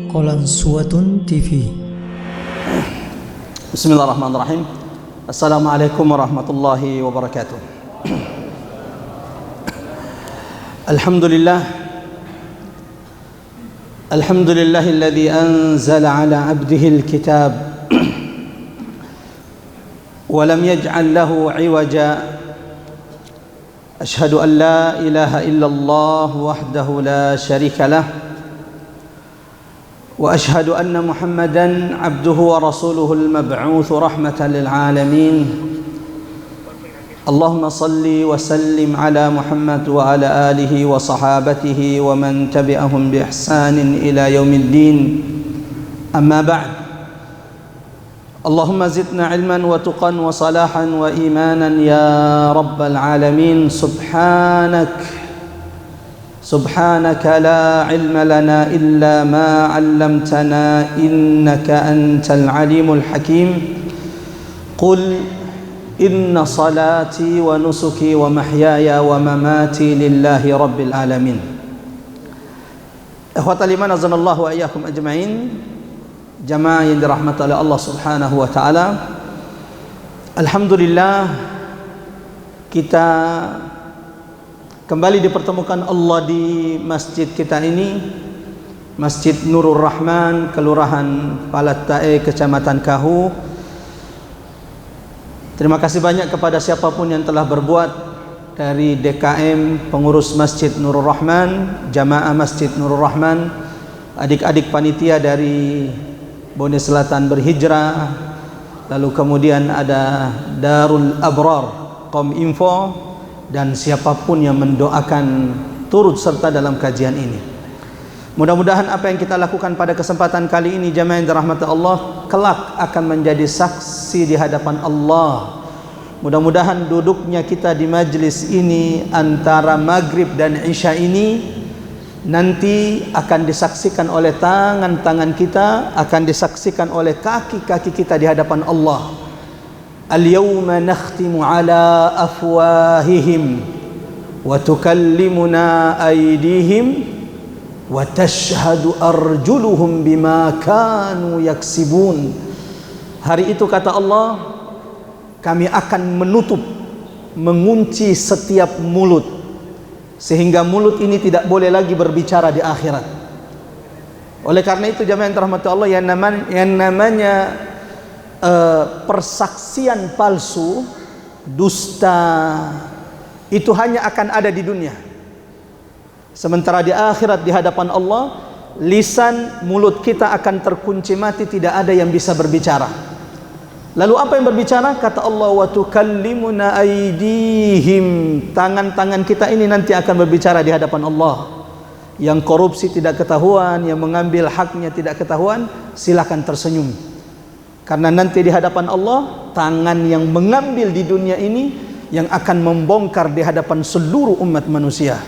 Qalansuwatun TV. Bismillahirrahmanirrahim. Assalamualaikum warahmatullahi wabarakatuh. Alhamdulillahilladzi anzala ala abdihi alkitab wa lam yaj'al lahu 'iwaja. Ashhadu an la ilaha illallah wahdahu la syarika lah wa ashhadu anna Muhammadan abduhu wa rasuluhu al-mab'uts rahmatan lil alamin. Allahumma salli wa sallim ala Muhammad wa ala alihi wa sahabatihi wa man tabi'ahum bi ihsanin ila yaumiddin. Amma ba'd. Allahumma zidna ilman wa tuqan wa salahan wa imanan ya rabbal alamin. Subhanaka la ilma lana illa ma 'allamtana innaka antal alimul hakim. Qul inna salati wa nusuki wa mahyaya wa mamati lillahi rabbil alamin. Ikhwatal iman azanallahu wa iyyakum ajma'in. Jamaah yang dirahmati oleh Allah Subhanahu wa taala. Alhamdulillah kita kembali dipertemukan Allah di masjid kita ini, Masjid Nurul Rahman, Kelurahan Palattae, Kecamatan Kahu. Terima kasih banyak kepada siapapun yang telah berbuat, dari DKM, pengurus Masjid Nurul Rahman, jamaah Masjid Nurul Rahman, adik-adik panitia dari Bone Selatan Berhijrah, lalu kemudian ada Darul Abrar, Kominfo, dan siapapun yang mendoakan turut serta dalam kajian ini. Mudah-mudahan apa yang kita lakukan pada kesempatan kali ini, jamaah yang dirahmati Allah, kelak akan menjadi saksi di hadapan Allah. Mudah-mudahan duduknya kita di majlis ini antara maghrib dan isya ini nanti akan disaksikan oleh tangan-tangan kita, akan disaksikan oleh kaki-kaki kita di hadapan Allah. Al-yawma nakhtimu ala afwahihim wa tukallimuna aydihim wa tashhadu arjuluhum bima kanu yaksibun. Hari itu kata Allah, kami akan menutup, mengunci setiap mulut, sehingga mulut ini tidak boleh lagi berbicara di akhirat. Oleh karena itu jamaah yang dirahmati Allah, yang namanya persaksian palsu, dusta, itu hanya akan ada di dunia. Sementara di akhirat di hadapan Allah, lisan mulut kita akan terkunci mati, tidak ada yang bisa berbicara. Lalu apa yang berbicara? Kata Allah, wa tukallimuna aydihim, tangan-tangan kita ini nanti akan berbicara di hadapan Allah. Yang korupsi tidak ketahuan, yang mengambil haknya tidak ketahuan, silakan tersenyum. Karena nanti di hadapan Allah, tangan yang mengambil di dunia ini yang akan membongkar di hadapan seluruh umat manusia.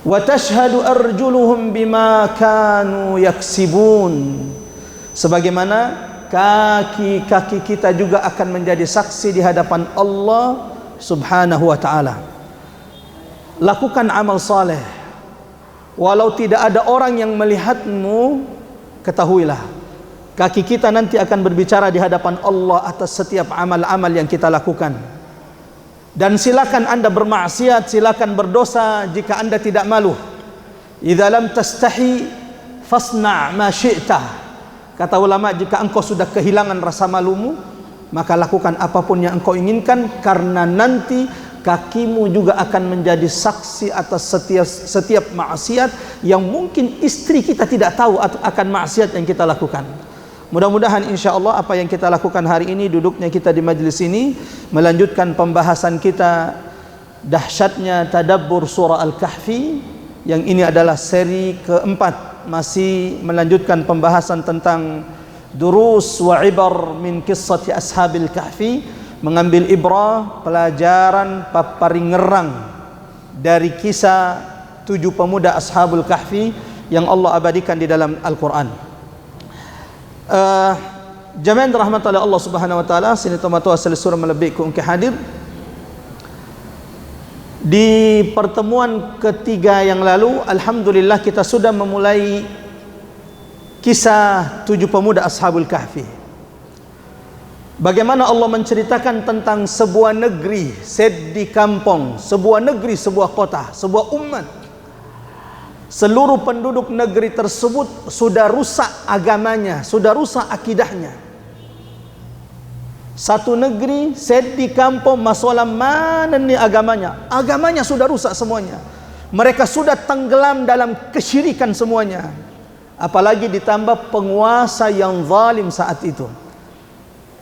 Wa tashhadu arjuluhum bima kanu yaksibun, sebagaimana kaki-kaki kita juga akan menjadi saksi di hadapan Allah Subhanahu wa ta'ala. Lakukan amal saleh, walau tidak ada orang yang melihatmu, ketahuilah kaki kita nanti akan berbicara di hadapan Allah atas setiap amal-amal yang kita lakukan. Dan silakan anda bermaksiat, silakan berdosa jika anda tidak malu. Idza lam tastahi fasna' ma syi'ta. Kata ulama, jika engkau sudah kehilangan rasa malumu, maka lakukan apapun yang engkau inginkan, karena nanti kakimu juga akan menjadi saksi atas setiap maksiat yang mungkin istri kita tidak tahu akan maksiat yang kita lakukan. Mudah-mudahan insya Allah apa yang kita lakukan hari ini, duduknya kita di majlis ini, melanjutkan pembahasan kita dahsyatnya tadabbur surah Al-Kahfi, yang ini adalah seri keempat, masih melanjutkan pembahasan tentang durus wa ibar min qissati ashabil kahfi, mengambil ibrah, pelajaran paparingerang dari kisah 7 pemuda ashabul kahfi yang Allah abadikan di dalam Al-Quran. Jamaah yang dirahmati oleh Allah Subhanahu wa taala, sini tomato asal surah melebih ku hadir. Di pertemuan ketiga yang lalu, alhamdulillah kita sudah memulai kisah 7 pemuda Ashabul Kahfi. Bagaimana Allah menceritakan tentang sebuah negeri, set di kampung, sebuah negeri, sebuah kota, sebuah umat. Seluruh penduduk negeri tersebut sudah rusak agamanya, sudah rusak akidahnya. Satu negeri, set di kampung, masalah mana nih agamanya? Agamanya sudah rusak semuanya. Mereka sudah tenggelam dalam kesyirikan semuanya. Apalagi ditambah penguasa yang zalim saat itu.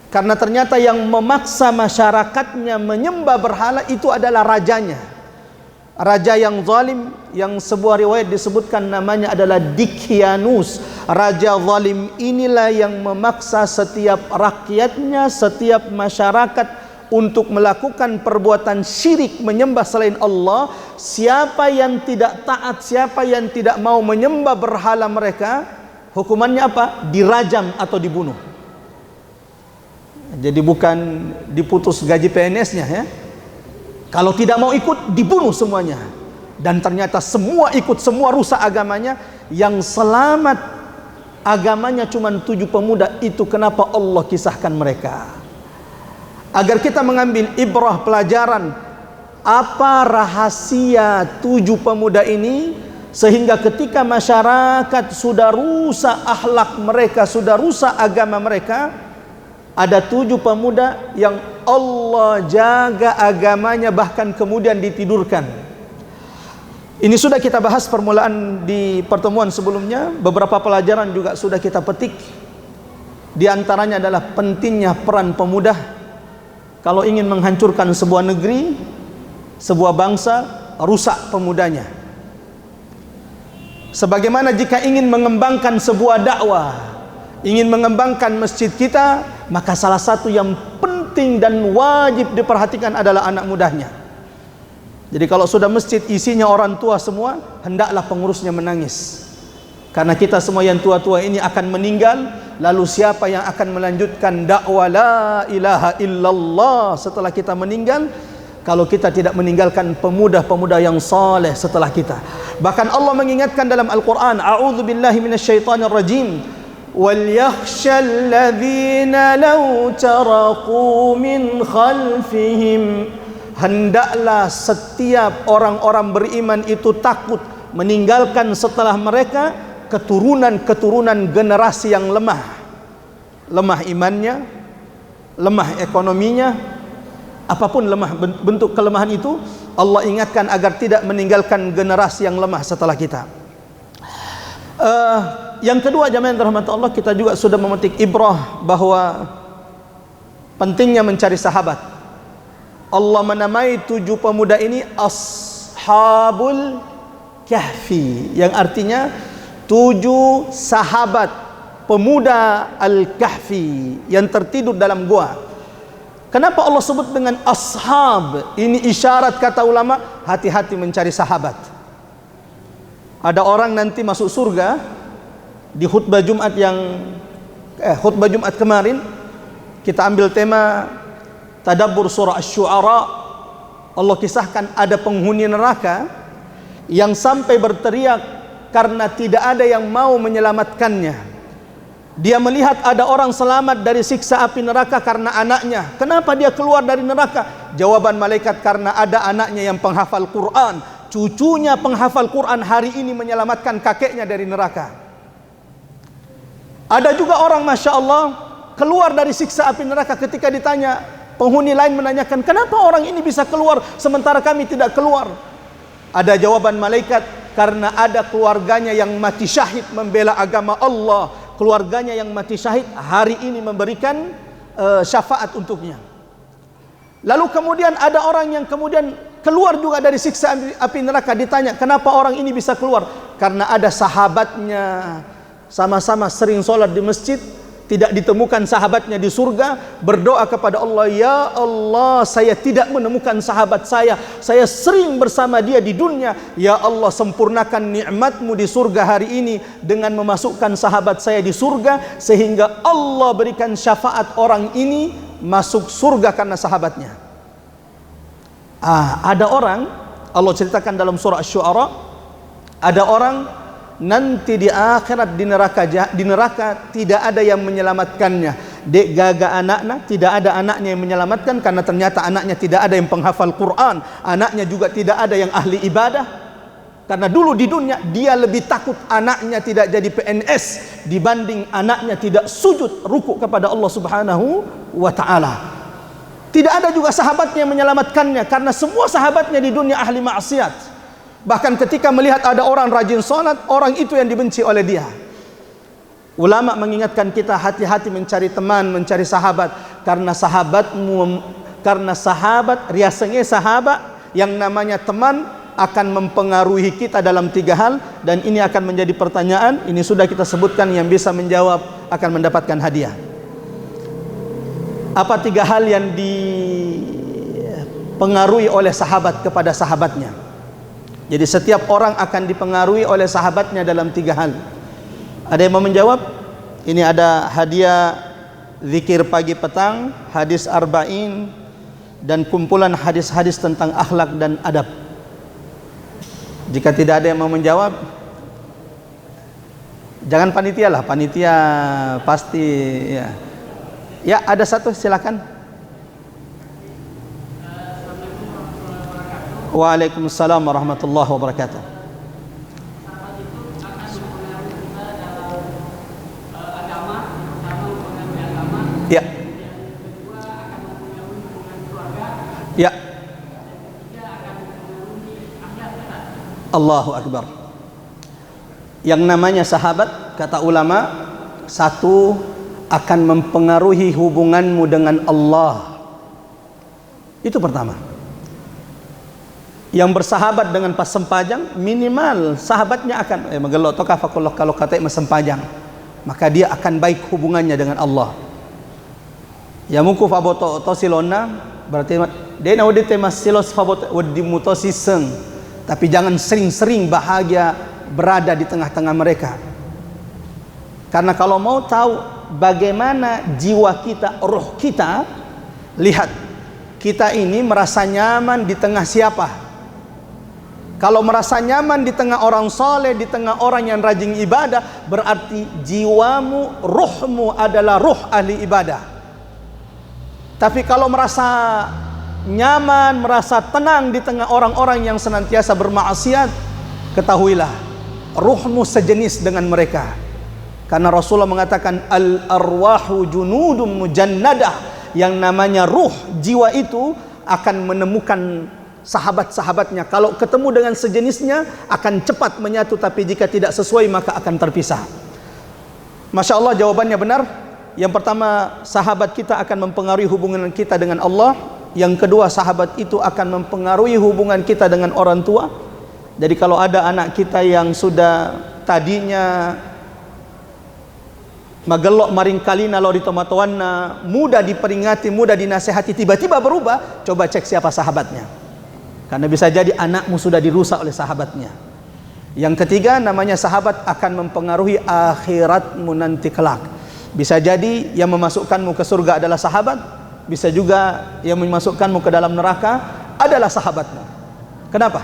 Karena ternyata yang memaksa masyarakatnya menyembah berhala itu adalah rajanya. Raja yang zalim, yang sebuah riwayat disebutkan namanya adalah Dikyanus. Raja zalim inilah yang memaksa setiap rakyatnya, setiap masyarakat untuk melakukan perbuatan syirik, menyembah selain Allah. Siapa yang tidak taat, siapa yang tidak mau menyembah berhala mereka, hukumannya apa? Dirajam atau dibunuh. Jadi bukan diputus gaji PNS-nya ya. Kalau tidak mau ikut, dibunuh semuanya. Dan ternyata semua ikut, semua rusak agamanya. Yang selamat agamanya cuma 7 pemuda itu. Kenapa Allah kisahkan mereka? Agar kita mengambil ibrah, pelajaran. Apa rahasia 7 pemuda ini? Sehingga ketika masyarakat sudah rusak akhlak mereka, sudah rusak agama mereka, ada 7 pemuda yang Allah jaga agamanya, bahkan kemudian ditidurkan. Ini sudah kita bahas permulaan di pertemuan sebelumnya. Beberapa pelajaran juga sudah kita petik. Di antaranya adalah pentingnya peran pemuda. Kalau ingin menghancurkan sebuah negeri, sebuah bangsa, rusak pemudanya. Sebagaimana jika ingin mengembangkan sebuah dakwah, ingin mengembangkan masjid kita, maka salah satu yang penting dan wajib diperhatikan adalah anak mudanya. Jadi kalau sudah masjid isinya orang tua semua, hendaklah pengurusnya menangis. Karena kita semua yang tua-tua ini akan meninggal. Lalu siapa yang akan melanjutkan dakwah la ilaha illallah setelah kita meninggal? Kalau kita tidak meninggalkan pemuda-pemuda yang saleh setelah kita. Bahkan Allah mengingatkan dalam Al-Quran, a'udzu billahi minasyaitonir rajim, وَلْيَخْشَى الَّذِينَ لَوْ تَرَكُوا مِنْ خَلْفِهِمْ. Hendaklah setiap orang-orang beriman itu takut meninggalkan setelah mereka keturunan-keturunan generasi yang lemah. Lemah imannya, lemah ekonominya, apapun lemah bentuk kelemahan itu, Allah ingatkan agar tidak meninggalkan generasi yang lemah setelah kita. Yang kedua, jamaah yang dirahmati Allah, kita juga sudah memetik ibrah bahwa pentingnya mencari sahabat. Allah menamai 7 pemuda ini Ashabul Kahfi, yang artinya 7 sahabat pemuda Al-Kahfi yang tertidur dalam gua. Kenapa Allah sebut dengan ashab? Ini isyarat, kata ulama, hati-hati mencari sahabat. Ada orang nanti masuk surga. Di khutbah Jumat khutbah Jumat kemarin kita ambil tema tadabbur surah Asy-Syu'ara. Allah kisahkan ada penghuni neraka yang sampai berteriak karena tidak ada yang mau menyelamatkannya. Dia melihat ada orang selamat dari siksa api neraka karena anaknya. Kenapa dia keluar dari neraka? Jawaban malaikat, karena ada anaknya yang penghafal Quran. Cucunya penghafal Quran hari ini menyelamatkan kakeknya dari neraka. Ada juga orang, Masya Allah, keluar dari siksa api neraka. Ketika ditanya, penghuni lain menanyakan, kenapa orang ini bisa keluar sementara kami tidak keluar? Ada jawaban malaikat, karena ada keluarganya yang mati syahid membela agama Allah. Keluarganya yang mati syahid hari ini memberikan syafaat untuknya. Lalu kemudian ada orang yang kemudian keluar juga dari siksa api neraka. Ditanya, kenapa orang ini bisa keluar? Karena ada sahabatnya, sama-sama sering sholat di masjid, tidak ditemukan sahabatnya di surga. Berdoa kepada Allah, ya Allah, saya tidak menemukan sahabat saya sering bersama dia di dunia. Ya Allah, sempurnakan nikmatmu di surga hari ini dengan memasukkan sahabat saya di surga, sehingga Allah berikan syafaat orang ini masuk surga karena sahabatnya. Ada orang, Allah ceritakan dalam surah Asy-Syu'ara, ada orang nanti di akhirat di neraka tidak ada yang menyelamatkannya. Dek gaga anaknya, tidak ada anaknya yang menyelamatkan, karena ternyata anaknya tidak ada yang penghafal Quran, anaknya juga tidak ada yang ahli ibadah. Karena dulu di dunia dia lebih takut anaknya tidak jadi PNS dibanding anaknya tidak sujud rukuk kepada Allah Subhanahu wa taala. Tidak ada juga sahabatnya yang menyelamatkannya, karena semua sahabatnya di dunia ahli maksiat. Bahkan ketika melihat ada orang rajin sholat, orang itu yang dibenci oleh dia. Ulama mengingatkan kita hati-hati mencari teman, mencari sahabat, karena sahabat riasanya sahabat yang namanya teman akan mempengaruhi kita dalam 3 hal, dan ini akan menjadi pertanyaan. Ini sudah kita sebutkan, yang bisa menjawab akan mendapatkan hadiah. Apa 3 hal yang dipengaruhi oleh sahabat kepada sahabatnya? Jadi setiap orang akan dipengaruhi oleh sahabatnya dalam 3 hal. Ada yang mau menjawab? Ini ada hadiah zikir pagi petang, hadis arba'in, dan kumpulan hadis-hadis tentang akhlak dan adab. Jika tidak ada yang mau menjawab, jangan panitia lah, panitia pasti ya. Ya, ada satu, silakan. Waalaikumsalam warahmatullahi wabarakatuh. Ya. Ya. Allahu Akbar. Yang namanya sahabat, kata ulama, 1 akan mempengaruhi hubunganmu dengan Allah. Itu pertama. Yang bersahabat dengan pas sempajang, minimal sahabatnya akan magelok toka fakullah, kalau kata sempajang, maka dia akan baik hubungannya dengan Allah. Ya muku faboto tosilona, berarti dia naudi temas silos faboto wadimutosi seng. Tapi jangan sering-sering bahagia berada di tengah-tengah mereka. Karena kalau mau tahu bagaimana jiwa kita, roh kita, lihat kita ini merasa nyaman di tengah siapa. Kalau merasa nyaman di tengah orang soleh, di tengah orang yang rajin ibadah, berarti jiwamu, rohmu adalah roh ahli ibadah. Tapi kalau merasa nyaman, merasa tenang di tengah orang-orang yang senantiasa bermaksiat, ketahuilah ruhmu sejenis dengan mereka. Karena Rasulullah mengatakan al-arwahu junudun mujannadah, yang namanya ruh, jiwa itu akan menemukan sahabat-sahabatnya. Kalau ketemu dengan sejenisnya akan cepat menyatu, tapi jika tidak sesuai maka akan terpisah. Masya Allah, jawabannya benar. Yang pertama, sahabat kita akan mempengaruhi hubungan kita dengan Allah. Yang kedua, sahabat itu akan mempengaruhi hubungan kita dengan orang tua. Jadi kalau ada anak kita yang sudah tadinya magelok maring kalina lo ditomatoanna, mudah diperingati, mudah dinasehati, tiba-tiba berubah, coba cek siapa sahabatnya. Karena bisa jadi anakmu sudah dirusak oleh sahabatnya. Yang ketiga, namanya sahabat akan mempengaruhi akhiratmu nanti kelak. Bisa jadi yang memasukkanmu ke surga adalah sahabat, bisa juga yang memasukkanmu ke dalam neraka adalah sahabatmu. Kenapa?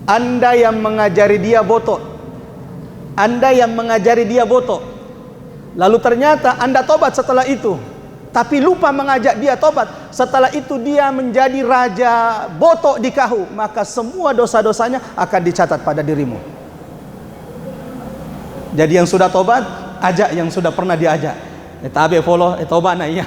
Anda yang mengajari dia botok, Anda yang mengajari dia botok, lalu ternyata Anda tobat setelah itu, tapi lupa mengajak dia tobat. Setelah itu dia menjadi raja botok di kahu, maka semua dosa-dosanya akan dicatat pada dirimu. Jadi yang sudah tobat, ajak yang sudah pernah diajak. Tabe follow, tobat na iya.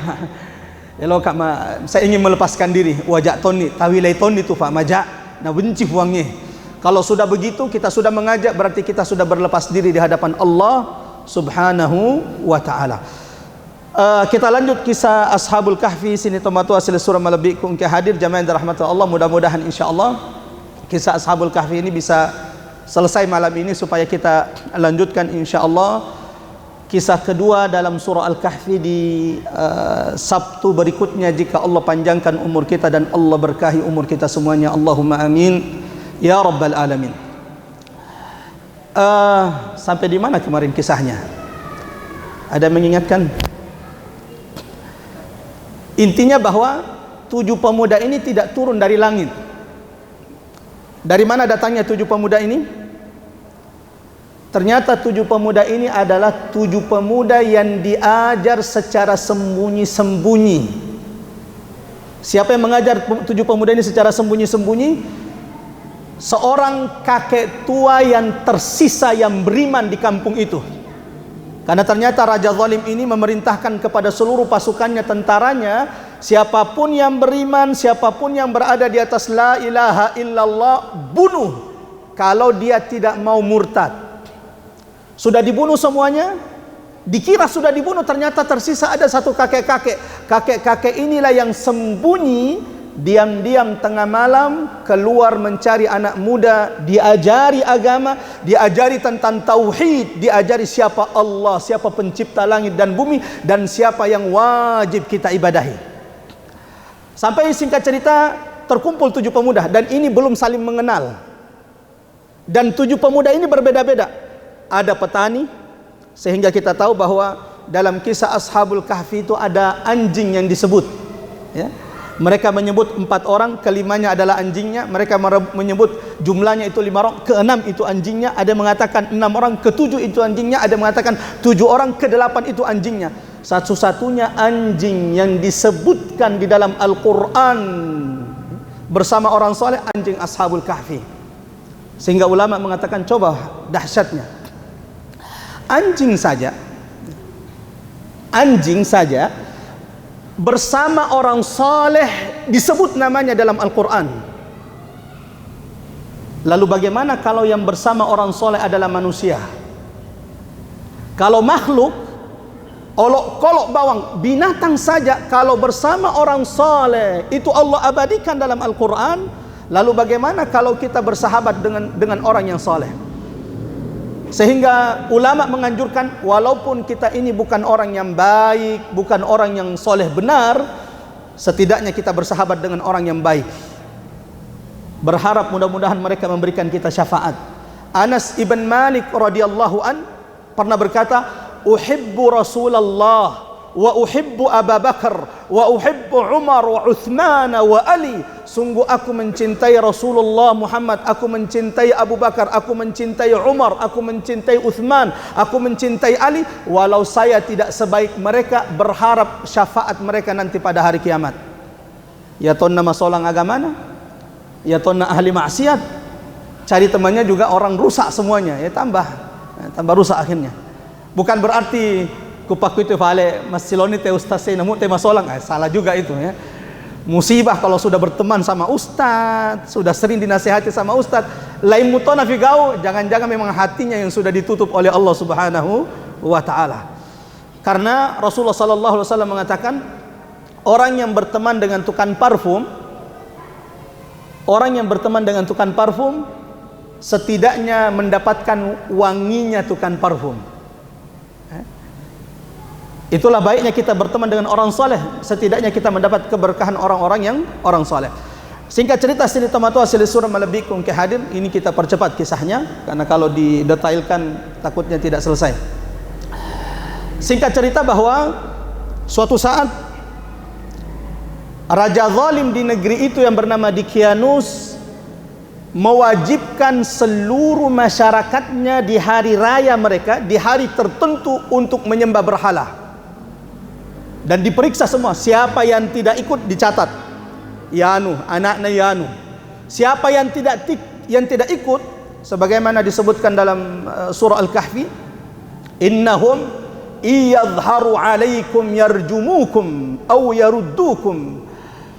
Elo kak saya ingin melepaskan diri. Wajak toni, tawilai toni tu pak majak, na benci buangnya. Kalau sudah begitu, kita sudah mengajak, berarti kita sudah berlepas diri di hadapan Allah Subhanahu wa ta'ala. Kita lanjut kisah Ashabul Kahfi. Sini tomatu asli surah malabiku ke hadir jamaah yang dirahmati Allah. Mudah-mudahan insyaallah kisah Ashabul Kahfi ini bisa selesai malam ini supaya kita lanjutkan insyaallah kisah kedua dalam surah Al-Kahfi di Sabtu berikutnya, jika Allah panjangkan umur kita dan Allah berkahi umur kita semuanya. Allahumma amin ya rabbal alamin. Sampai di mana kemarin kisahnya? Ada yang mengingatkan? Intinya bahwa 7 pemuda ini tidak turun dari langit. Dari mana datangnya 7 pemuda ini? Ternyata 7 pemuda ini adalah 7 pemuda yang diajar secara sembunyi-sembunyi. Siapa yang mengajar 7 pemuda ini secara sembunyi-sembunyi? Seorang kakek tua yang tersisa yang beriman di kampung itu. Karena ternyata Raja Zalim ini memerintahkan kepada seluruh pasukannya, tentaranya, siapapun yang beriman, siapapun yang berada di atas la ilaha illallah, bunuh kalau dia tidak mau murtad. Sudah dibunuh semuanya, dikira sudah dibunuh, ternyata tersisa ada satu kakek-kakek. Kakek-kakek inilah yang sembunyi, diam-diam tengah malam keluar mencari anak muda, diajari agama, diajari tentang tauhid, diajari siapa Allah, siapa pencipta langit dan bumi, dan siapa yang wajib kita ibadahi. Sampai singkat cerita terkumpul 7 pemuda, dan ini belum saling mengenal. Dan 7 pemuda ini berbeda-beda. Ada petani, sehingga kita tahu bahwa dalam kisah Ashabul Kahfi itu ada anjing yang disebut, ya. Mereka menyebut 4 orang, kelimanya adalah anjingnya. Mereka menyebut jumlahnya itu 5 orang, ke-6 itu anjingnya. Ada yang mengatakan 6 orang, ke-7 itu anjingnya. Ada yang mengatakan 7 orang, ke-8 itu anjingnya. Satu-satunya anjing yang disebutkan di dalam Al-Quran bersama orang soleh, anjing Ashabul Kahfi. Sehingga ulama mengatakan, coba dahsyatnya, anjing saja bersama orang saleh disebut namanya dalam Al-Quran. Lalu bagaimana kalau yang bersama orang saleh adalah manusia? Kalau makhluk, olok-kolok bawang, binatang saja kalau bersama orang saleh itu Allah abadikan dalam Al-Quran, lalu bagaimana kalau kita bersahabat dengan orang yang saleh? Sehingga ulama menganjurkan, walaupun kita ini bukan orang yang baik, bukan orang yang soleh benar, setidaknya kita bersahabat dengan orang yang baik. Berharap mudah-mudahan mereka memberikan kita syafaat. Anas ibn Malik radhiyallahu an pernah berkata, uhibbu Rasulullah wa uhibbu Abu Bakar wa uhibbu Umar wa Uthman wa Ali. Sungguh aku mencintai Rasulullah Muhammad, aku mencintai Abu Bakar, aku mencintai Umar, aku mencintai Uthman, aku mencintai Ali. Walau saya tidak sebaik mereka, berharap syafaat mereka nanti pada hari kiamat. Ya tonna masolang agamana, ya tonna ahli maksiat. Cari temannya juga orang rusak semuanya, ya tambah rusak akhirnya. Bukan berarti kupak itu vale masiloni te ustaz namu te masolang, salah juga itu ya. Musibah kalau sudah berteman sama ustaz, sudah sering dinasihati sama ustaz, lain mutona figau, jangan-jangan memang hatinya yang sudah ditutup oleh Allah Subhanahu wa taala. Karena Rasulullah sallallahu alaihi wasallam mengatakan, orang yang berteman dengan tukang parfum, setidaknya mendapatkan wanginya tukang parfum. Itulah baiknya kita berteman dengan orang soleh, setidaknya kita mendapat keberkahan orang-orang soleh. Singkat cerita, sini tamatua sili surah malabikum ke hadir, ini kita percepat kisahnya karena kalau didetailkan takutnya tidak selesai. Singkat cerita bahwa suatu saat Raja Zalim di negeri itu yang bernama Dikyanus mewajibkan seluruh masyarakatnya di hari raya mereka, di hari tertentu untuk menyembah berhala. Dan diperiksa semua, siapa yang tidak ikut dicatat. Yanu, anaknya Yanu. Siapa yang tidak ikut, sebagaimana disebutkan dalam surah Al-Kahfi, innahum iyadharu alaikum yarjumukum aw yaruddukum.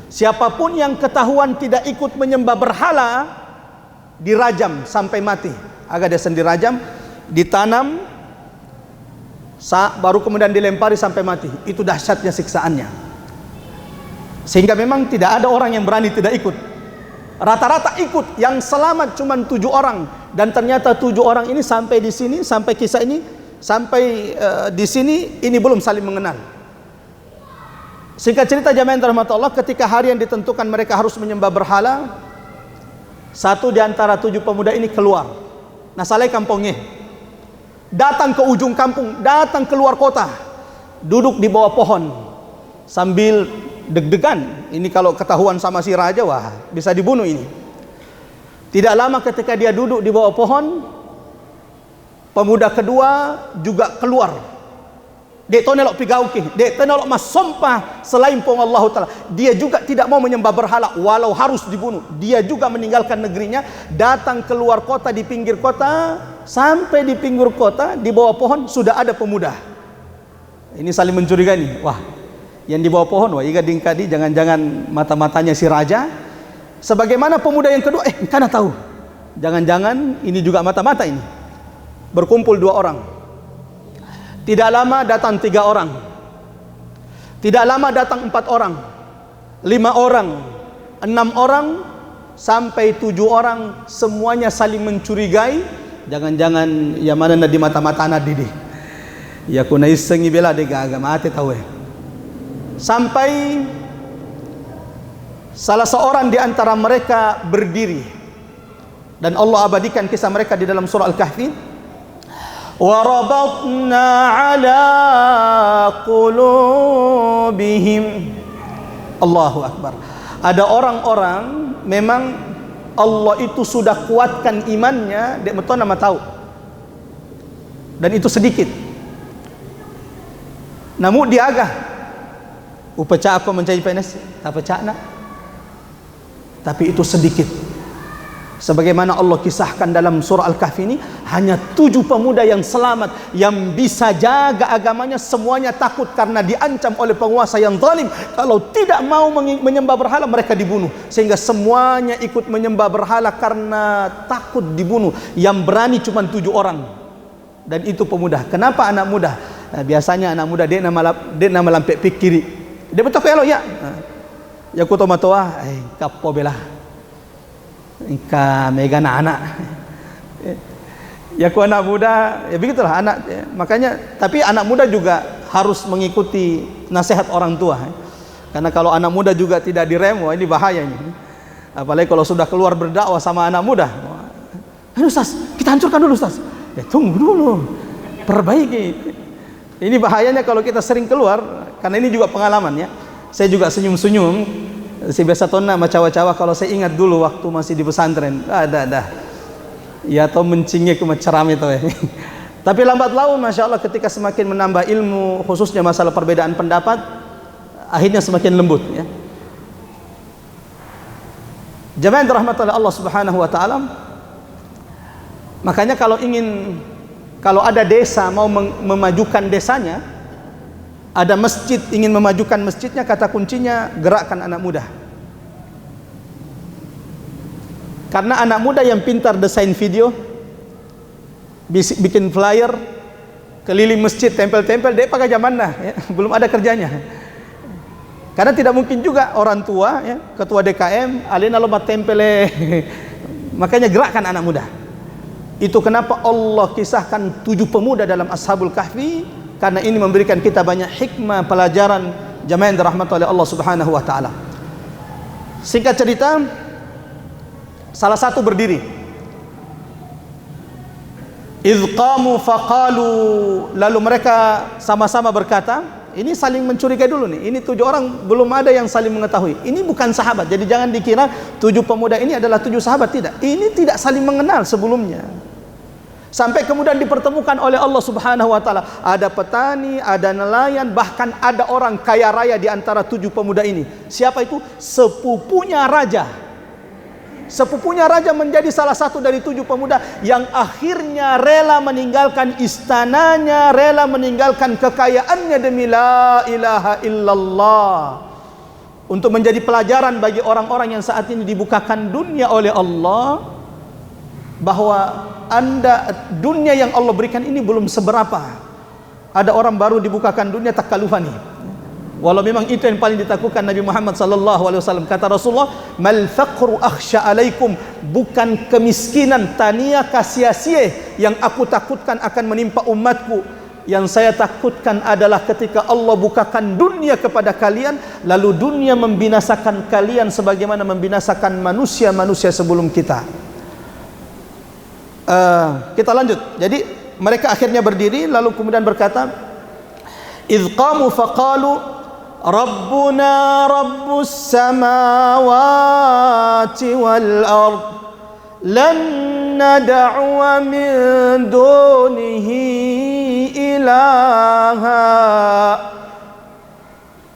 Siapapun yang ketahuan tidak ikut menyembah berhala, dirajam sampai mati. Agar dia sendiri dirajam, ditanam, baru kemudian dilempari sampai mati. Itu dahsyatnya siksaannya. Sehingga memang tidak ada orang yang berani tidak ikut. Rata-rata ikut, yang selamat cuma 7 orang. Dan ternyata 7 orang ini sampai di sini, sampai kisah ini, sampai di sini, ini belum saling mengenal. Singkat cerita jamaah yang dirahmati Allah, ketika hari yang ditentukan mereka harus menyembah berhala, satu di antara 7 pemuda ini keluar. Nah, saleh kampungnya, datang ke ujung kampung, datang keluar kota, duduk di bawah pohon sambil deg-degan. Ini kalau ketahuan sama si raja, wah bisa dibunuh ini. Tidak lama ketika dia duduk di bawah pohon, Pemuda kedua juga keluar. Dek tonelok pigauki, dek tonelok masompah selain pun Allah Ta'ala. Dia juga tidak mau menyembah berhala walau harus dibunuh. Dia juga meninggalkan negerinya, datang keluar kota, di pinggir kota. Sampai di pinggir kota, di bawah pohon sudah ada pemuda. Ini saling mencurigai nih. Wah, yang di bawah pohon, wah iga dingkadi, jangan-jangan mata-matanya si raja. Sebagaimana pemuda yang kedua, karena tahu, jangan-jangan ini juga mata-mata ini. Berkumpul 2 orang. Tidak lama datang 3 orang. Tidak lama datang 4 orang, 5 orang, 6 orang, sampai 7 orang. Semuanya saling mencurigai. Jangan-jangan ya mana di mata-mata anak didi. Ya kuna isengi bela de gaga mati tahu. Sampai salah seorang di antara mereka berdiri, dan Allah abadikan kisah mereka di dalam surah Al-Kahfi. وَرَبَطْنَا عَلَى قُلُوبِهِمْ. Allahu Akbar. Ada orang-orang memang Allah itu sudah kuatkan imannya, dia betul nama tahu. Dan itu sedikit. Namun dia agak upacak apa mencari penis, tak pecah nak. Tapi itu sedikit. Sebagaimana Allah kisahkan dalam surah Al-Kahfi ini, hanya 7 pemuda yang selamat, yang bisa jaga agamanya. Semuanya takut karena diancam oleh penguasa yang zalim. Kalau tidak mau menyembah berhala, mereka dibunuh. Sehingga semuanya ikut menyembah berhala karena takut dibunuh. Yang berani cuma 7 orang. Dan itu pemuda. Kenapa anak muda? Nah, biasanya anak muda dia nama lampek pikiri. Dia betul kalau ya. Ya kuto matoa, kapo belah. Ika megana anak. Ya ku anak muda, ya begitulah anak. Ya. Makanya, tapi anak muda juga harus mengikuti nasihat orang tua. Karena kalau anak muda juga tidak direm, wah ini bahaya ini. Apalagi kalau sudah keluar berdakwah sama anak muda. Ustaz, kita hancurkan dulu Ustaz. Ya tunggu dulu, perbaiki. Ini bahayanya kalau kita sering keluar, karena ini juga pengalaman ya. Saya juga senyum-senyum. Si biasa tona sama cawa-cawa kalau saya ingat dulu waktu masih di pesantren. Ada. Ya atau mencingik ke ceram itu ya. Tapi lambat laun Masya Allah ketika semakin menambah ilmu, khususnya masalah perbedaan pendapat, akhirnya semakin lembut ya. Jamaah dirahmati oleh Allah Subhanahu wa taala. Makanya kalau ada desa mau memajukan desanya, ada masjid ingin memajukan masjidnya, kata kuncinya gerakkan anak muda. Karena anak muda yang pintar desain video, bikin flyer, keliling masjid, tempel-tempel, dia pakai zaman dah, ya, belum ada kerjanya. Karena tidak mungkin juga orang tua, ya, ketua DKM, alina lobat tempele. Makanya gerakkan anak muda. Itu kenapa Allah kisahkan 7 pemuda dalam Ashabul Kahfi. Karena ini memberikan kita banyak hikmah, pelajaran. Jamaah yang dirahmati oleh Allah Subhanahu wa taala. Singkat cerita, salah satu berdiri. Idz qamu faqalu, lalu mereka sama-sama berkata, ini saling mencurigai dulu nih. Ini 7 orang belum ada yang saling mengetahui. Ini bukan sahabat. Jadi jangan dikira 7 pemuda ini adalah 7 sahabat, tidak. Ini tidak saling mengenal sebelumnya. Sampai kemudian dipertemukan oleh Allah Subhanahu wa taala. Ada petani, ada nelayan, bahkan ada orang kaya raya di antara 7 pemuda ini. Siapa itu? Sepupunya raja. Sepupunya raja menjadi salah satu dari 7 pemuda yang akhirnya rela meninggalkan istananya, rela meninggalkan kekayaannya demi la ilaha illallah. Untuk menjadi pelajaran bagi orang-orang yang saat ini dibukakan dunia oleh Allah, bahwa dunia yang Allah berikan ini belum seberapa. Ada orang baru dibukakan dunia tak kalufani. Walau memang itu yang paling ditakutkan Nabi Muhammad sallallahu alaihi wasallam. Kata Rasulullah, "Mal faqru akhsha alaikum." Bukan kemiskinan tania kasia-sia yang aku takutkan akan menimpa umatku. Yang saya takutkan adalah ketika Allah bukakan dunia kepada kalian, lalu dunia membinasakan kalian sebagaimana membinasakan manusia-manusia sebelum kita. Kita lanjut. Jadi mereka akhirnya berdiri lalu kemudian berkata, idz qamu faqalu rabbuna rabbus samawati wal ard lan nad'u min dunihi ilaha.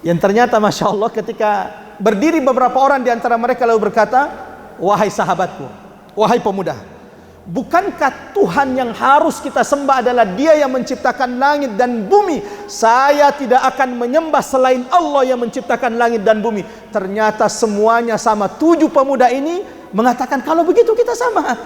Yang ternyata Masya Allah ketika berdiri beberapa orang di antara mereka lalu berkata, wahai sahabatku, wahai pemuda, bukankah Tuhan yang harus kita sembah adalah Dia yang menciptakan langit dan bumi? Saya tidak akan menyembah selain Allah yang menciptakan langit dan bumi. Ternyata semuanya sama. 7 pemuda ini mengatakan, kalau begitu kita sama.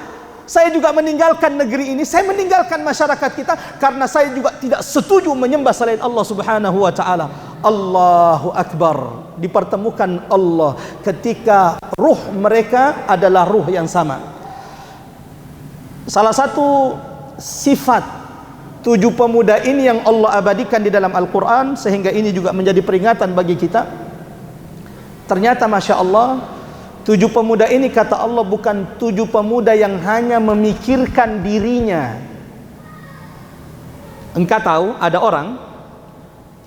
Saya juga meninggalkan negeri ini, saya meninggalkan masyarakat kita, karena saya juga tidak setuju menyembah selain Allah Subhanahu wa ta'ala. Allahu Akbar. Dipertemukan Allah ketika ruh mereka adalah ruh yang sama. Salah satu sifat 7 pemuda ini yang Allah abadikan di dalam Al-Quran, sehingga ini juga menjadi peringatan bagi kita. Ternyata Masya Allah, 7 pemuda ini kata Allah bukan 7 pemuda yang hanya memikirkan dirinya. Engkau tahu ada orang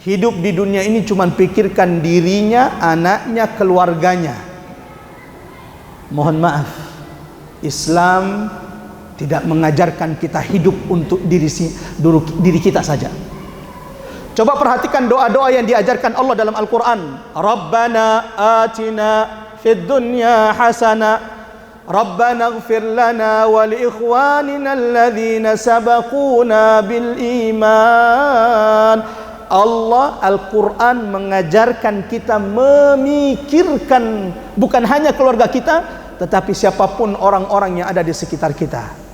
hidup di dunia ini cuma pikirkan dirinya, anaknya, keluarganya. Mohon maaf, Islam tidak mengajarkan kita hidup untuk diri kita saja. Coba perhatikan doa-doa yang diajarkan Allah dalam Al-Quran. Rabbana atina fid dunya hasanah, Rabbana ighfir lana wa li ikhwanina alladhina sabaquna bil iman. Allah Al-Quran mengajarkan kita memikirkan bukan hanya keluarga kita, tetapi siapapun orang-orang yang ada di sekitar kita.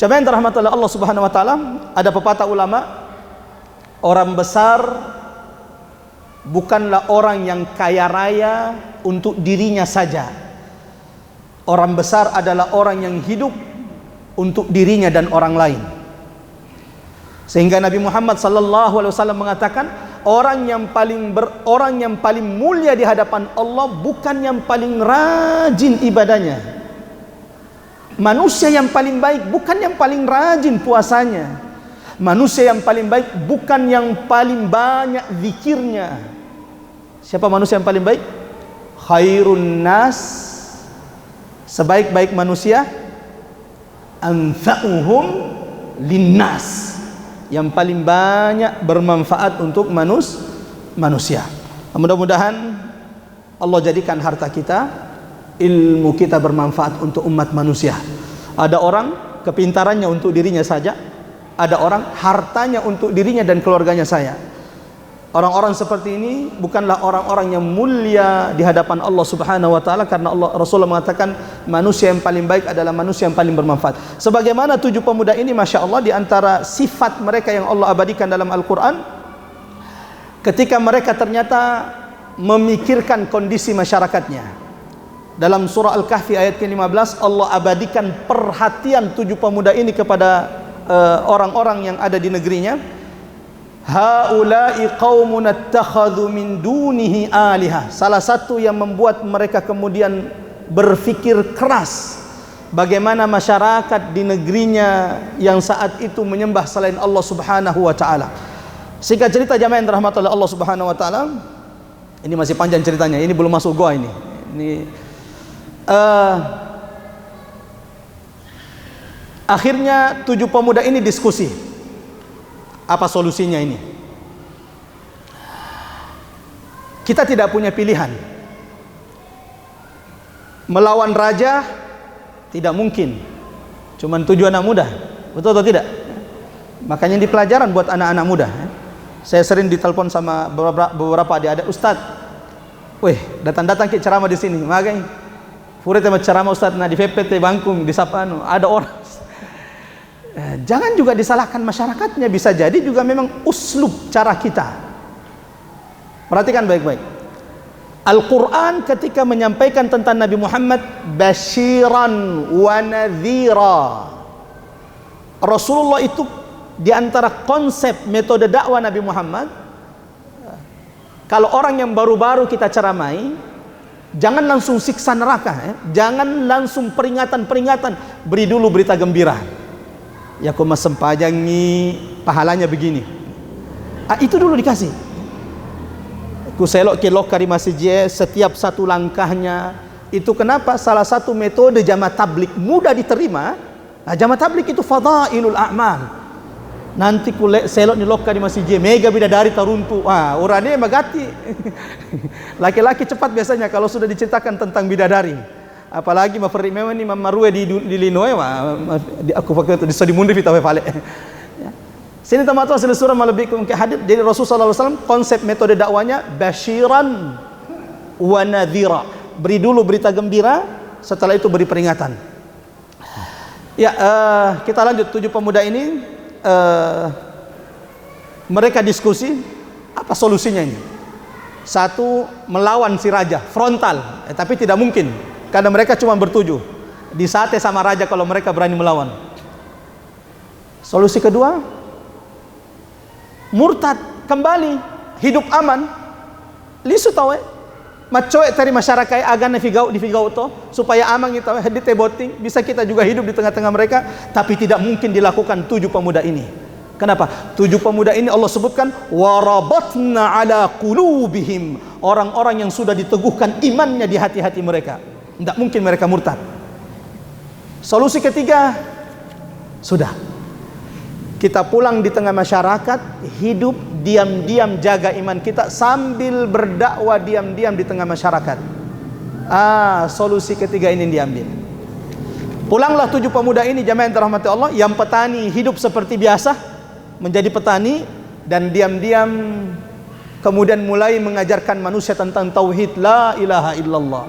Coba yang dirahmati oleh Allah Subhanahu wa ta'ala, ada pepatah ulama, orang besar bukanlah orang yang kaya raya untuk dirinya saja. Orang besar adalah orang yang hidup untuk dirinya dan orang lain. Sehingga Nabi Muhammad sallallahu alaihi wasallam mengatakan, orang yang paling mulia di hadapan Allah bukan yang paling rajin ibadahnya. Manusia yang paling baik bukan yang paling rajin puasanya. Manusia yang paling baik bukan yang paling banyak zikirnya. Siapa manusia yang paling baik? Khairun nas, sebaik-baik manusia, anfa'uhum linnas, yang paling banyak bermanfaat untuk manusia. Mudah-mudahan Allah jadikan harta kita, ilmu kita bermanfaat untuk umat manusia. Ada orang kepintarannya untuk dirinya saja, ada orang hartanya untuk dirinya dan keluarganya saya. Orang-orang seperti ini bukanlah orang-orang yang mulia di hadapan Allah Subhanahu wa ta'ala, karena Rasulullah mengatakan manusia yang paling baik adalah manusia yang paling bermanfaat. Sebagaimana 7 pemuda ini, Masya Allah, di antara sifat mereka yang Allah abadikan dalam Al-Quran, ketika mereka ternyata memikirkan kondisi masyarakatnya. Dalam surah Al-Kahfi ayat ke-15, Allah abadikan perhatian 7 pemuda ini kepada orang-orang yang ada di negerinya. Haula'i qaumun attakhadhu min dunihi aliha. Salah satu yang membuat mereka kemudian berfikir keras, bagaimana masyarakat di negerinya yang saat itu menyembah selain Allah Subhanahu wa ta'ala. Singkat cerita jamaah yang dirahmati oleh Allah Subhanahu wa ta'ala, ini masih panjang ceritanya, ini belum masuk gua ini. Akhirnya 7 pemuda ini diskusi. Apa solusinya ini? Kita tidak punya pilihan. Melawan raja tidak mungkin. Cuman 7 anak muda. Betul atau tidak? Makanya di pelajaran buat anak-anak muda. Saya sering ditelepon sama beberapa adik-adik, Ustaz, weh, datang-datang ke ceramah di sini. Makanya furit sama ceramah Ustaz, nah di VPT Bangkung, di Sapano, ada orang. Jangan juga disalahkan masyarakatnya, bisa jadi juga memang uslub cara kita. Perhatikan baik-baik. Al-Quran ketika menyampaikan tentang Nabi Muhammad, basyiran wa nadhira. Rasulullah itu di antara konsep metode dakwah Nabi Muhammad, kalau orang yang baru-baru kita ceramai, jangan langsung siksa neraka, jangan langsung peringatan-peringatan, beri dulu berita gembira. Ya kau sempajangi pahalanya begini. Itu dulu dikasih. Ku selok ke lokari masjid, setiap satu langkahnya Itu kenapa salah satu metode jamaah tablik mudah diterima. Nah, jamaah tablik itu fadailul a'mal. Nanti kule selot ni lokka di masjid mega bidadari taruntu. Wah, urane magati. Laki-laki cepat biasanya kalau sudah diceritakan tentang bidadari. Apalagi mafri memang ni mamarue di Linoe, aku pakai itu di mundi vitawe vale. Sini teman-teman surah malabikum ke hadits. Jadi Rasulullah SAW konsep metode dakwanya basyiran wa nadhira. Beri dulu berita gembira, setelah itu beri peringatan. Ya, kita lanjut. 7 pemuda ini mereka diskusi apa solusinya ini. Satu, melawan si raja frontal, tapi tidak mungkin karena mereka cuma bertujuh disate sama raja kalau mereka berani melawan. Solusi kedua, murtad kembali hidup aman lisu tawe macoe tari masyarakat agana di figau to supaya aman kita hadite boting bisa kita juga hidup di tengah-tengah mereka, tapi tidak mungkin dilakukan 7 pemuda ini. Kenapa? 7 pemuda ini Allah sebutkan warabatna ala qulubihim, orang-orang yang sudah diteguhkan imannya di hati-hati mereka. Tidak mungkin mereka murtad. Solusi ketiga, sudah kita pulang di tengah masyarakat, hidup diam-diam jaga iman kita sambil berdakwah diam-diam di tengah masyarakat. Solusi ketiga ini diambil. Pulanglah 7 pemuda ini jamaah yang dirahmati Allah, yang petani hidup seperti biasa, menjadi petani dan diam-diam kemudian mulai mengajarkan manusia tentang tauhid la ilaha illallah.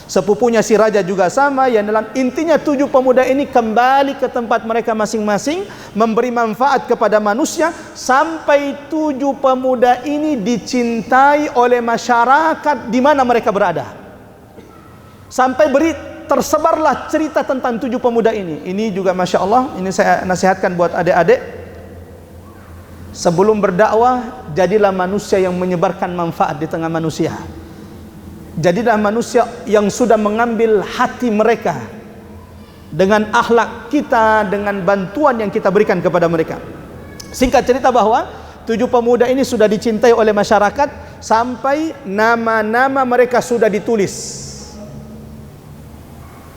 Sepupunya si raja juga sama, yang dalam intinya 7 pemuda ini kembali ke tempat mereka masing-masing, memberi manfaat kepada manusia sampai 7 pemuda ini dicintai oleh masyarakat di mana mereka berada. Sampai tersebarlah cerita tentang 7 pemuda ini. Ini juga Masya Allah, ini saya nasihatkan buat adik-adik. Sebelum berdakwah, jadilah manusia yang menyebarkan manfaat di tengah manusia. Jadilah manusia yang sudah mengambil hati mereka dengan akhlak kita, dengan bantuan yang kita berikan kepada mereka. Singkat cerita bahwa 7 pemuda ini sudah dicintai oleh masyarakat sampai nama-nama mereka sudah ditulis.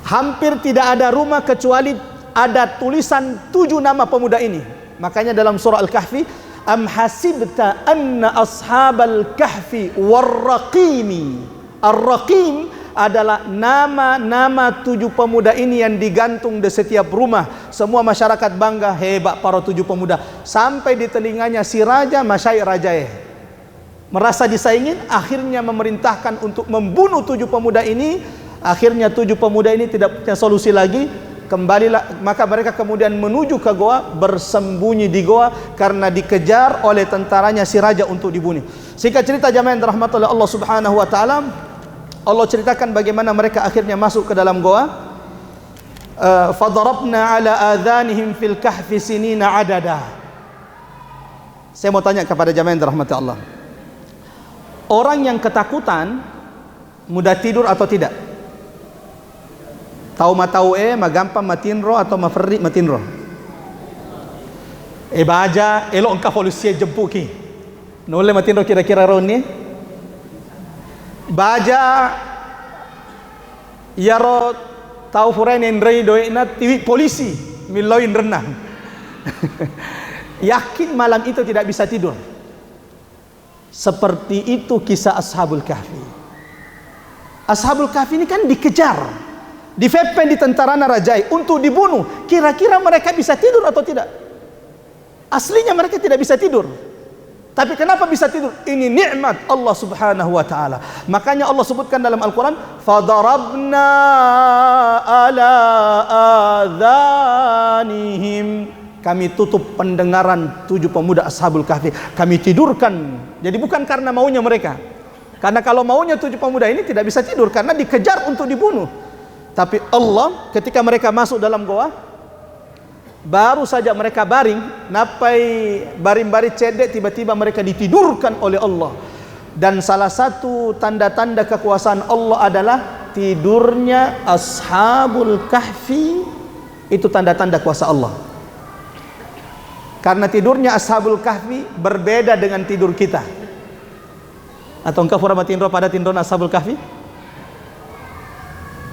Hampir tidak ada rumah kecuali ada tulisan 7 nama pemuda ini. Makanya dalam surah Al-Kahfi, am hasibta anna ashabal kahfi warraqimi. Ar-Raqim adalah nama-nama 7 pemuda ini yang digantung di setiap rumah. Semua masyarakat bangga, hebat para 7 pemuda. Sampai di telinganya si raja, masyair rajae merasa disaingin, akhirnya memerintahkan untuk membunuh 7 pemuda ini. Akhirnya 7 pemuda ini tidak punya solusi lagi, kembalilah, maka mereka kemudian menuju ke goa, bersembunyi di goa karena dikejar oleh tentaranya si raja untuk dibunuh. Singkat cerita jamaah yang dirahmati oleh Allah Subhanahu wa taala, Allah ceritakan bagaimana mereka akhirnya masuk ke dalam goa. Fadarabna ala adhanihim fil kahfi sinina adada. Saya mau tanya kepada jamaah yang dirahmati Allah, orang yang ketakutan mudah tidur atau tidak? Tahu matau magampang matinro atau maferri matinro? Baja elok engka polisi jempuki. Nole matinro kira-kira roni. Baja yaro tahu furai nendrei doina tiwi polisi miloin renang. Yakin malam itu tidak bisa tidur. Seperti itu kisah Ashabul Kahfi. Ashabul Kahfi ini kan dikejar, difepen di tentara Narajai untuk dibunuh. Kira-kira mereka bisa tidur atau tidak? Aslinya mereka tidak bisa tidur. Tapi kenapa bisa tidur? Ini nikmat Allah Subhanahu wa taala. Makanya Allah sebutkan dalam Al-Qur'an, "Fadarabna ala adhanihim." Kami tutup pendengaran 7 pemuda Ashabul Kahfi. Kami tidurkan. Jadi bukan karena maunya mereka. Karena kalau maunya 7 pemuda ini tidak bisa tidur karena dikejar untuk dibunuh. Tapi Allah ketika mereka masuk dalam goa, baru saja mereka baring, napai baring-baring cedek, tiba-tiba mereka ditidurkan oleh Allah. Dan salah satu tanda-tanda kekuasaan Allah adalah tidurnya Ashabul Kahfi. Itu tanda-tanda kuasa Allah. Karena tidurnya Ashabul Kahfi berbeda dengan tidur kita. Atau engkau pura tinro pada tinro Ashabul Kahfi?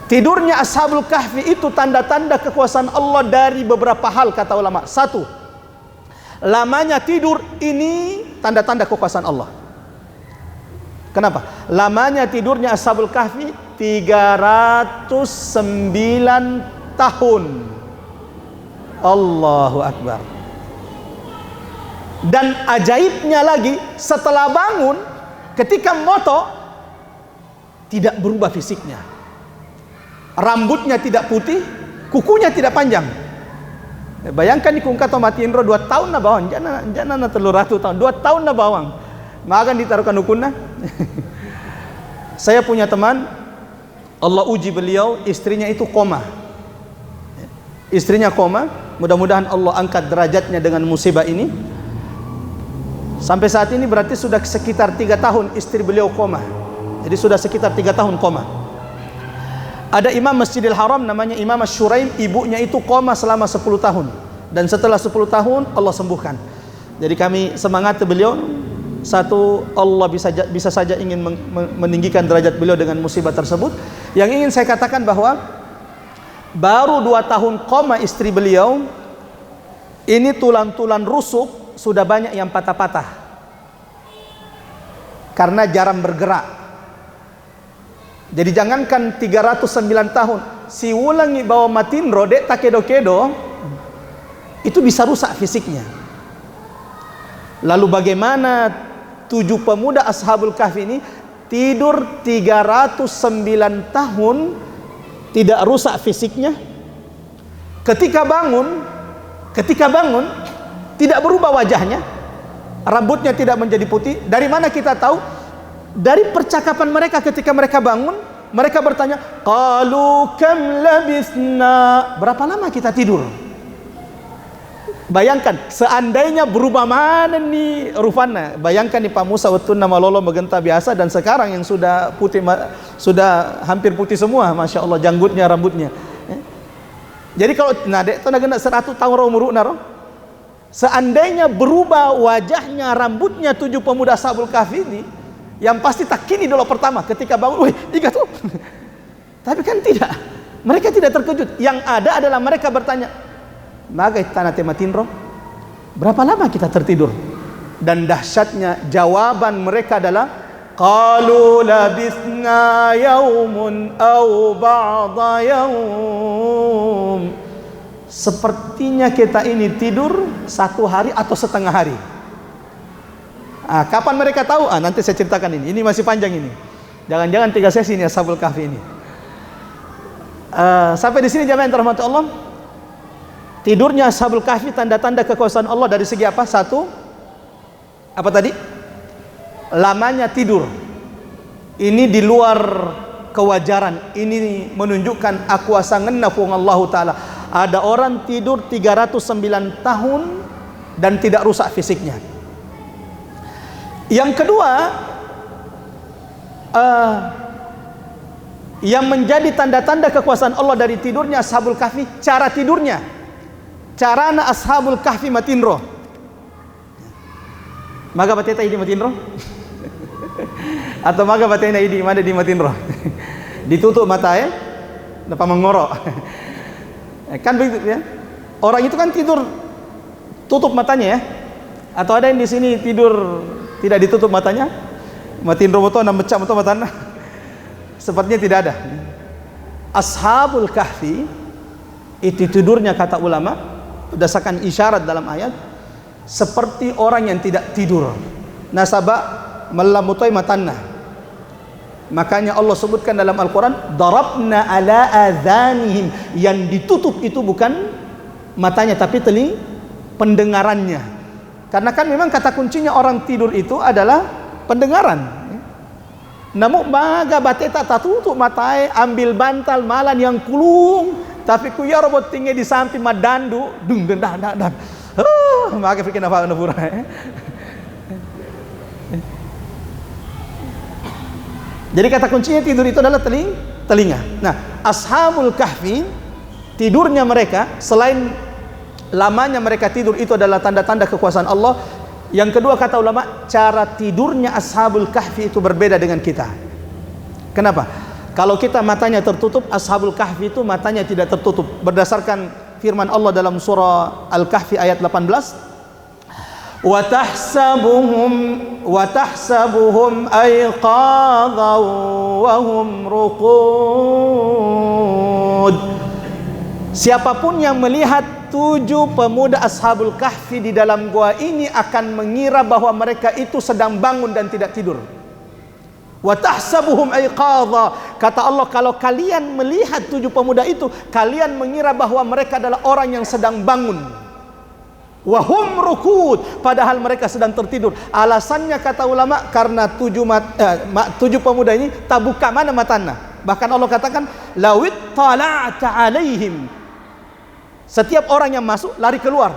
Tidurnya Ashabul Kahfi itu tanda-tanda kekuasaan Allah dari beberapa hal, kata ulama. Satu, lamanya tidur ini tanda-tanda kekuasaan Allah. Kenapa? Lamanya tidurnya Ashabul Kahfi 309 tahun. Allahu Akbar. Dan ajaibnya lagi, setelah bangun, ketika moto, tidak berubah fisiknya. Rambutnya tidak putih, kukunya tidak panjang. Bayangkan ni kung kato matinro 2 tahun na bawang, jangan na telur ratu tahun, 2 tahun na bawang. Makan ditaruhkan ukuna. Saya punya teman, Allah uji beliau, istrinya itu koma. Istrinya koma, mudah-mudahan Allah angkat derajatnya dengan musibah ini. Sampai saat ini berarti sudah sekitar 3 tahun istri beliau koma. Jadi sudah sekitar 3 tahun koma. Ada imam Masjidil Haram namanya Imam Ash-Shuraim, ibunya itu koma selama 10 tahun. Dan setelah 10 tahun Allah sembuhkan. Jadi kami semangati beliau. Satu, Allah bisa saja ingin meninggikan derajat beliau dengan musibah tersebut. Yang ingin saya katakan bahwa baru 2 tahun koma istri beliau, ini tulang-tulang rusuk sudah banyak yang patah-patah karena jarang bergerak. Jadi jangankan 309 tahun, si ulangi bawa matinro dek takedo-kedo, itu bisa rusak fisiknya. Lalu bagaimana 7 pemuda Ashabul Kahfi ini tidur 309 tahun tidak rusak fisiknya? Ketika bangun tidak berubah wajahnya, rambutnya tidak menjadi putih. Dari mana kita tahu? Dari percakapan mereka ketika mereka bangun, mereka bertanya, qalu kam labisna, berapa lama kita tidur? Bayangkan, seandainya berubah mana nih rupanya. Bayangkan nih Pak Musa waktu nama lolo magenta biasa, dan sekarang yang sudah putih, sudah hampir putih semua, masya Allah, janggutnya, rambutnya. Jadi kalau nadek itu nagenda 100 tahun umur naro, seandainya berubah wajahnya, rambutnya 7 pemuda Ashabul Kahfi ini, yang pasti tak kini dulu pertama ketika bangun, wih, ikat tuh. Tapi kan tidak, mereka tidak terkejut. Yang ada adalah mereka bertanya, magai tanah tematinro, berapa lama kita tertidur? Dan dahsyatnya jawaban mereka adalah, qalu labithna yaumun aw ba'da yaum. Sepertinya kita ini tidur 1 hari atau setengah hari. Kapan mereka tahu? Nanti saya ceritakan ini. Ini masih panjang ini. Jangan-jangan 3 sesi ini Ashabul Kahfi ini. Sampai di sini jamaah yang dirahmati Allah. Tidurnya Ashabul Kahfi tanda-tanda kekuasaan Allah dari segi apa? Satu, apa tadi? Lamanya tidur. Ini di luar kewajaran. Ini menunjukkan akuasa ngennafung Allah Ta'ala. Ada orang tidur 309 tahun dan tidak rusak fisiknya. Yang kedua, yang menjadi tanda-tanda kekuasaan Allah dari tidurnya Ashabul Kahfi, cara tidurnya. Carana Ashabul Kahfi matinro. Maga bateta idi matinro? Atau maga batena idi mana di matinro? Ditutup mata ya, dapat mengorok. Kan begitu ya. Orang itu kan tidur tutup matanya ya. Atau ada yang di sini tidur tidak ditutup matanya? Matin roboto na mecah moto matana. Sepertinya tidak ada. Ashabul Kahfi itu tidurnya, kata ulama berdasarkan isyarat dalam ayat, seperti orang yang tidak tidur. Nasaba melamutai matanna. Makanya Allah sebutkan dalam Al-Quran, darabna ala adhanihim. Yang ditutup itu bukan matanya tapi pendengarannya. Karena kan memang kata kuncinya orang tidur itu adalah pendengaran. Namun maga bateta tatutup matai, ambil bantal malan yang kulung, tapi ku ya robot tinggi di samping madandu, dung dan. Maga fikir apa nafura. Jadi kata kuncinya tidur itu adalah telinga. Nah, Ashabul Kahfi tidurnya mereka, selain lamanya mereka tidur itu adalah tanda-tanda kekuasaan Allah. Yang kedua, kata ulama, cara tidurnya Ashabul Kahfi itu berbeda dengan kita. Kenapa? Kalau kita matanya tertutup, Ashabul Kahfi itu matanya tidak tertutup. Berdasarkan firman Allah dalam surah Al-Kahfi ayat 18, وَتَحْسَبُهُمْ أَيْقَاظًا وَهُمْ رُقُودٌ. Siapapun yang melihat 7 pemuda Ashabul Kahfi di dalam gua ini akan mengira bahwa mereka itu sedang bangun dan tidak tidur. Wa tahsabuhum aiqadha. Kata Allah, kalau kalian melihat 7 pemuda itu, kalian mengira bahwa mereka adalah orang yang sedang bangun. Wa hum rukud, padahal mereka sedang tertidur. Alasannya kata ulama, karena 7 pemuda ini tak buka mana matanya. Bahkan Allah katakan, lawit tala'ta alaihim. Setiap orang yang masuk lari keluar.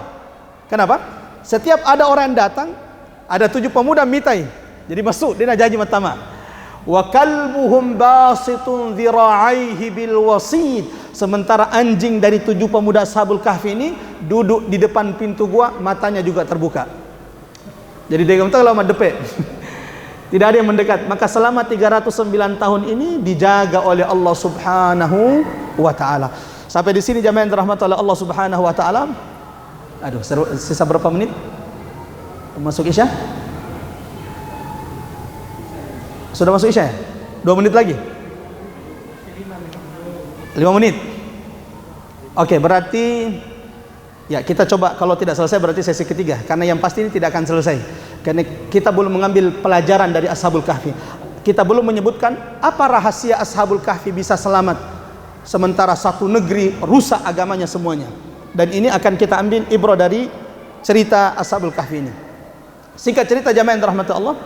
Kenapa? Setiap ada orang yang datang, ada 7 pemuda mitai, jadi masuk dia nak janji matama. Wa kalbuhum basitun dhira'aihi bil wasid. Sementara anjing dari 7 pemuda Ashabul Kahfi ini duduk di depan pintu gua, matanya juga terbuka. Jadi dia kata lama depek. Tidak ada yang mendekat. Maka selama 309 tahun ini dijaga oleh Allah Subhanahu wa taala. Sampai di sini jamaah yang dirahmati oleh Allah Subhanahu wa taala. Aduh, sisa berapa menit? Masuk Isya? Sudah masuk Isya ya? 2 menit lagi? 5 menit. Oke, berarti ya kita coba, kalau tidak selesai berarti sesi ketiga, karena yang pasti ini tidak akan selesai. Karena kita belum mengambil pelajaran dari Ashabul Kahfi. Kita belum menyebutkan apa rahasia Ashabul Kahfi bisa selamat sementara satu negeri rusak agamanya semuanya. Dan ini akan kita ambil ibrah dari cerita Ashabul Kahfi ini. Singkat cerita jamaah yang dirahmati Allah,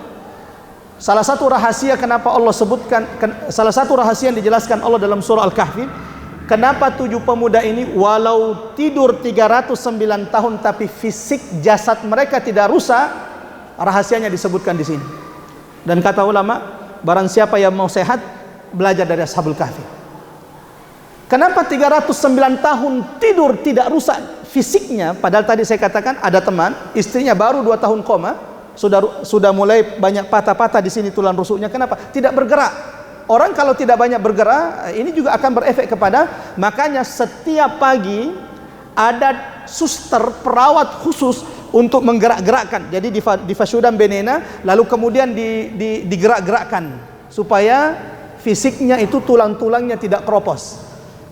salah satu rahasia kenapa Allah sebutkan, salah satu rahasia yang dijelaskan Allah dalam surah Al-Kahfi, kenapa 7 pemuda ini walau tidur 309 tahun tapi fisik jasad mereka tidak rusak, rahasianya disebutkan di sini. Dan kata ulama, barang siapa yang mau sehat, belajar dari Ashabul Kahfi. Kenapa 309 tahun tidur tidak rusak fisiknya? Padahal tadi saya katakan ada teman, istrinya baru 2 tahun koma, sudah mulai banyak patah-patah di sini tulang rusuknya. Kenapa? Tidak bergerak. Orang kalau tidak banyak bergerak, ini juga akan berefek kepada, makanya setiap pagi ada suster perawat khusus untuk menggerak-gerakkan. Jadi di Fasudan Benena, lalu kemudian digerak-gerakkan supaya fisiknya itu tulang-tulangnya tidak keropos.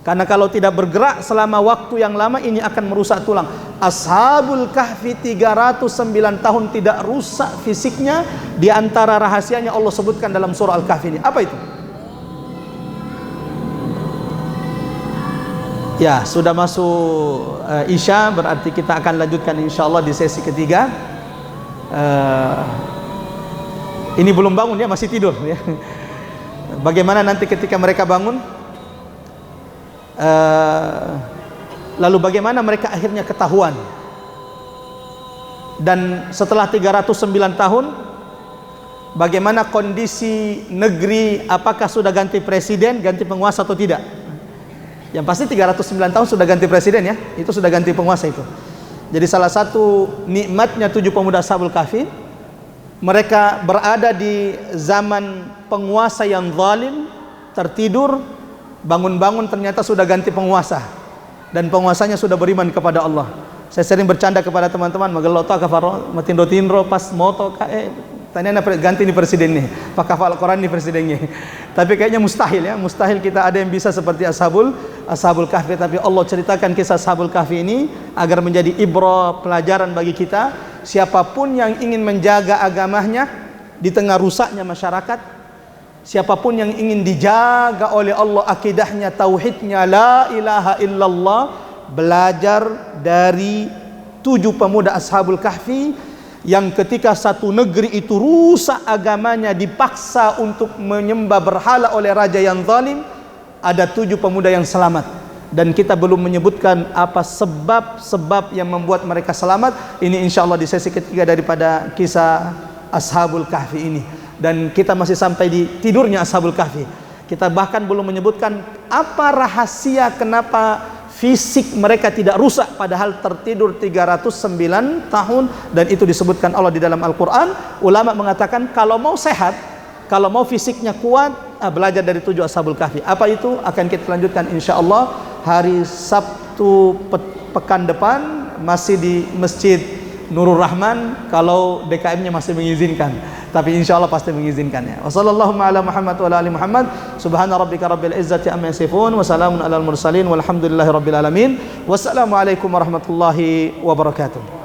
Karena kalau tidak bergerak selama waktu yang lama, ini akan merusak tulang. Ashabul Kahfi 309 tahun tidak rusak fisiknya. Di antara rahasianya Allah sebutkan dalam surah Al-Kahfi ini. Apa itu? Ya, sudah masuk Isya, berarti kita akan lanjutkan insyaAllah di sesi ketiga. Ini belum bangun ya, masih tidur ya. Bagaimana nanti ketika mereka bangun? Lalu bagaimana mereka akhirnya ketahuan? Dan setelah 309 tahun, bagaimana kondisi negeri? Apakah sudah ganti presiden, ganti penguasa atau tidak? Yang pasti 309 tahun sudah ganti presiden ya, itu sudah ganti penguasa itu. Jadi salah satu nikmatnya 7 pemuda Ashabul Kahfi, mereka berada di zaman penguasa yang zalim, tertidur, bangun-bangun ternyata sudah ganti penguasa, dan penguasanya sudah beriman kepada Allah. Saya sering bercanda kepada teman-teman, mageloto kafaro matindro-tindro pas moto tanya ganti nih presiden nih, pak kafal Quran nih presidennya. Tapi kayaknya mustahil ya, mustahil kita ada yang bisa seperti Ashabul Kahfi. Tapi Allah ceritakan kisah Ashabul Kahfi ini agar menjadi ibrah, pelajaran bagi kita. Siapapun yang ingin menjaga agamanya di tengah rusaknya masyarakat, siapapun yang ingin dijaga oleh Allah akidahnya, tauhidnya, la ilaha illallah, belajar dari 7 pemuda Ashabul Kahfi yang ketika satu negeri itu rusak agamanya, dipaksa untuk menyembah berhala oleh raja yang zalim, ada 7 pemuda yang selamat. Dan kita belum menyebutkan apa sebab-sebab yang membuat mereka selamat. Ini insyaAllah di sesi ketiga daripada kisah Ashabul Kahfi ini. Dan kita masih sampai di tidurnya Ashabul Kahfi. Kita bahkan belum menyebutkan apa rahasia kenapa fisik mereka tidak rusak padahal tertidur 309 tahun. Dan itu disebutkan Allah di dalam Al-Quran. Ulama mengatakan kalau mau sehat, kalau mau fisiknya kuat, belajar dari 7 Ashabul Kahfi. Apa itu? Akan kita lanjutkan insyaallah hari Sabtu pekan depan, masih di Masjid Nurul Rahman kalau DKM-nya masih mengizinkan. Tapi insyaallah pasti mengizinkannya. Wassallallahu ala Muhammad wa ala ali Muhammad. Subhana rabbika rabbil izzati amma yasifun wa salamun alal mursalin walhamdulillahi rabbil alamin. Wassalamualaikum warahmatullahi wabarakatuh.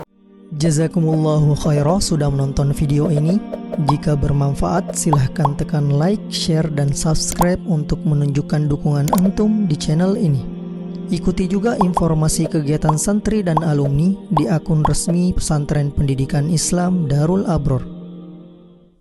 Jazakumullahu khairan sudah menonton video ini. Jika bermanfaat, silahkan tekan like, share, dan subscribe untuk menunjukkan dukungan antum di channel ini. Ikuti juga informasi kegiatan santri dan alumni di akun resmi Pesantren Pendidikan Islam Darul Abror.